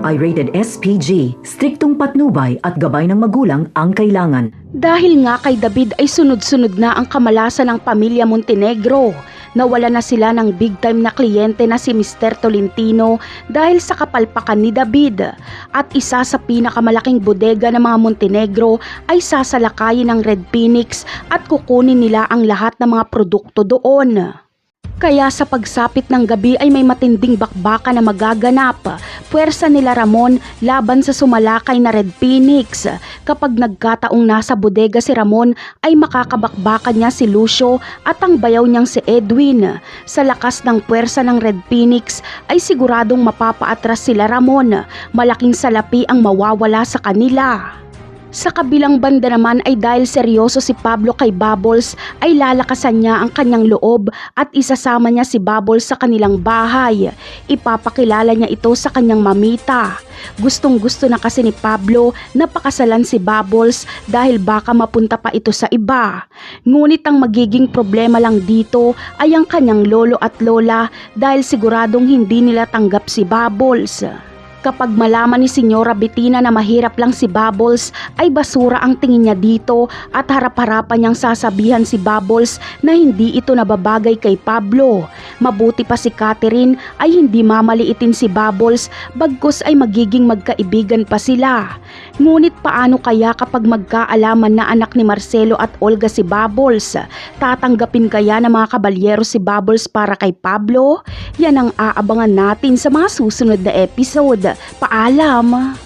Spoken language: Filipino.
ay rated SPG, striktong patnubay at gabay ng magulang ang kailangan. Dahil nga kay David ay sunod-sunod na ang kamalasan ng pamilya Montenegro. Nawala na sila ng big time na kliyente na si Mr. Tolentino dahil sa kapalpakan ni David. At isa sa pinakamalaking bodega ng mga Montenegro ay sasalakayin ng Red Phoenix at kukunin nila ang lahat ng mga produkto doon. Kaya sa pagsapit ng gabi ay may matinding bakbaka na magaganap. Puwersa nila Ramon laban sa sumalakay na Red Phoenix. Kapag nagkataong nasa bodega si Ramon ay makakabakbakan niya si Lucio at ang bayaw niyang si Edwin. Sa lakas ng puwersa ng Red Phoenix ay siguradong mapapaatras sila Ramon. Malaking salapi ang mawawala sa kanila. Sa kabilang banda naman ay dahil seryoso si Pablo kay Bubbles ay lalakasan niya ang kanyang loob at isasama niya si Bubbles sa kanilang bahay. Ipapakilala niya ito sa kanyang mamita. Gustong-gusto na kasi ni Pablo na pakasalan si Bubbles dahil baka mapunta pa ito sa iba. Ngunit ang magiging problema lang dito ay ang kanyang lolo at lola dahil siguradong hindi nila tanggap si Bubbles. Kapag malaman ni Senyora Bettina na mahirap lang si Bubbles, ay basura ang tingin niya dito at harap-harapan niyang sasabihan si Bubbles na hindi ito nababagay kay Pablo. Mabuti pa si Catherine ay hindi mamaliitin si Bubbles bagkus ay magiging magkaibigan pa sila. Ngunit paano kaya kapag magkaalaman na anak ni Marcelo at Olga si Bubbles? Tatanggapin kaya ng mga kabalyero si Bubbles para kay Pablo? Yan ang aabangan natin sa mga susunod na episode. Paalam!